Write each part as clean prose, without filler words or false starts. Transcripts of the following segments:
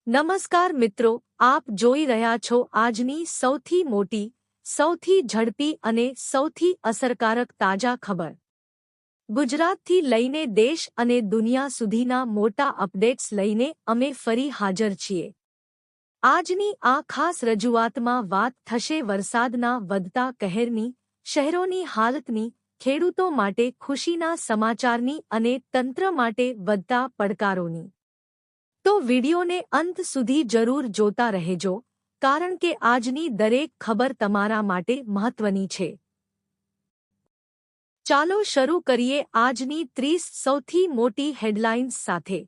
નમસ્કાર મિત્રો, આપ જોઈ રહ્યા છો આજની સૌથી મોટી, સૌથી ઝડપી અને સૌથી અસરકારક તાજા ખબર. ગુજરાતથી લઈને દેશ અને દુનિયા સુધીના મોટા અપડેટ્સ લઈને અમે ફરી હાજર છીએ. આજની આ ખાસ રજૂઆતમાં વાત થશે વરસાદના વધતા કહેરની, શહેરોની હાલતની, ખેડૂતો માટે ખુશીના સમાચારની અને તંત્ર માટે વધતા પડકારોની. તો વિડિયોને અંત સુધી જરૂર જોતા રહેજો, કારણ કે આજની દરેક ખબર તમારા માટે મહત્વની છે. ચાલો શરૂ કરીએ આજની 30 સૌથી મોટી હેડલાઇન્સ સાથે.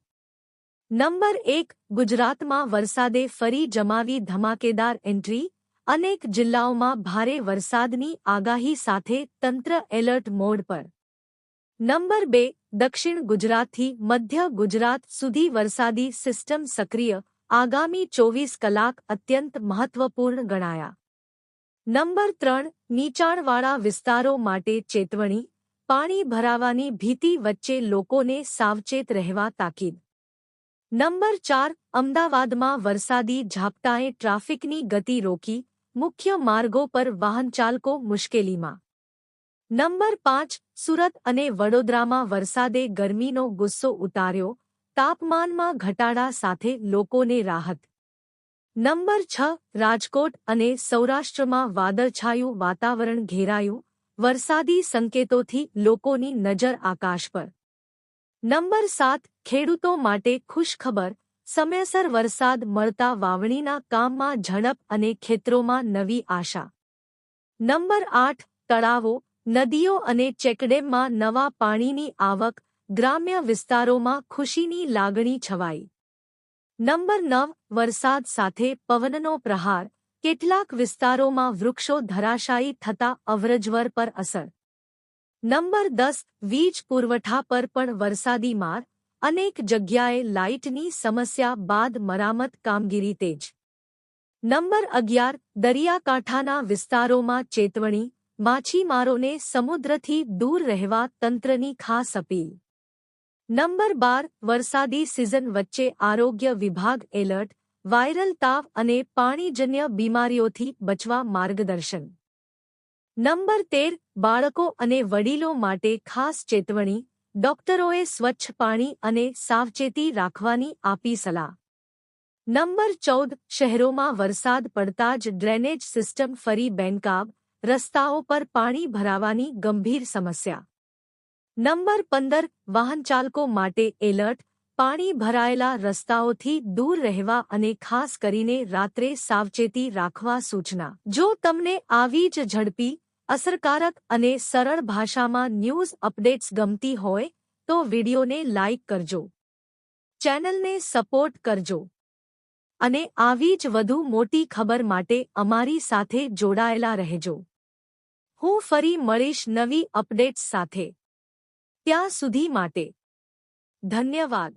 નંબર 1, ગુજરાતમાં વરસાદે ફરી જમાવી ધમાકેદાર એન્ટ્રી, અનેક જિલ્લાઓમાં ભારે વરસાદની આગાહી સાથે તંત્ર એલર્ટ મોડ પર. નંબર 2, દક્ષિણ ગુજરાતથી મધ્ય ગુજરાત સુધી વરસાદી સિસ્ટમ સક્રિય, આગામી 24 કલાક અત્યંત મહત્વપૂર્ણ ગણાયા. નંબર 3, નીચાણવાળા વિસ્તારો માટે ચેતવણી, પાણી ભરાવાની ભીતિ વચ્ચે લોકોને સાવચેત રહેવા તાકીદ. નંબર 4, અમદાવાદમાં વરસાદી ઝાપટાએ ટ્રાફિકની ગતિ રોકી, મુખ્ય માર્ગો પર વાહનચાલકો મુશ્કેલીમાં. નંબર 5, સુરત અને વડોદરામાં વરસાદે ગરમીનો ગુસ્સો ઉતાર્યો, તાપમાનમાં ઘટાડા સાથે લોકોને રાહત. નંબર 6, રાજકોટ અને સૌરાષ્ટ્રમાં વાદળછાયું વાતાવરણ ઘેરાયું, વરસાદી સંકેતોથી લોકોની નજર આકાશ પર. નંબર 7, ખેડૂતો માટે ખુશખબર, સમયસર વરસાદ મળતા વાવણીના કામમાં ઝડપ અને ખેતરોમાં નવી આશા. નંબર 8, તળાવો, નદીઓ અને ચેકડેમમાં નવા પાણીની આવક, ગ્રામ્ય વિસ્તારોમાં ખુશીની લાગણી છવાઈ. નંબર 9, વરસાદ સાથે પવનનો પ્રહાર, કેટલાક વિસ્તારોમાં વૃક્ષો ધરાશાયી થતા અવરજવર પર અસર. નંબર 10, વીજ પુરવઠા પર પણ વરસાદી માર, અનેક જગ્યાએ લાઇટની સમસ્યા બાદ મરામત કામગીરી તેજ. નંબર 11, દરિયાકાંઠાના વિસ્તારોમાં ચેતવણી, માછીમારોને સમુદ્રથી દૂર રહેવા તંત્રની ખાસ અપીલ. નંબર 12, વરસાદી સિઝન વચ્ચે આરોગ્ય વિભાગ એલર્ટ, વાયરલ તાવ અને પાણીજન્ય બીમારીઓથી બચવા માર્ગદર્શન. નંબર 13, બાળકો અને વડીલો માટે ખાસ ચેતવણી, ડોક્ટરોએ સ્વચ્છ પાણી અને સાવચેતી રાખવાની આપી સલાહ. નંબર 14, શહેરોમાં વરસાદ પડતા જ ડ્રેનેજ સિસ્ટમ ફરી બેનકાબ, રસ્તાઓ પર પાણી ભરાવાની ગંભીર સમસ્યા. નંબર 15, વાહનચાલકો માટે એલર્ટ, પાણી ભરાયેલા રસ્તાઓથી દૂર રહેવા અને ખાસ કરીને રાત્રે સાવચેતી રાખવા સૂચના. જો તમને આવી જ ઝડપી, અસરકારક અને સરળ ભાષામાં ન્યૂઝ અપડેટ્સ ગમતી હોય તો વિડિયોને લાઇક કરજો, ચેનલને સપોર્ટ કરજો અને આવી જ વધુ મોટી ખબર માટે અમારી સાથે જોડાયેલા રહેજો. હું ફરી મળીશ નવી અપડેટ્સ સાથે. ત્યાં સુધી માટે ધન્યવાદ.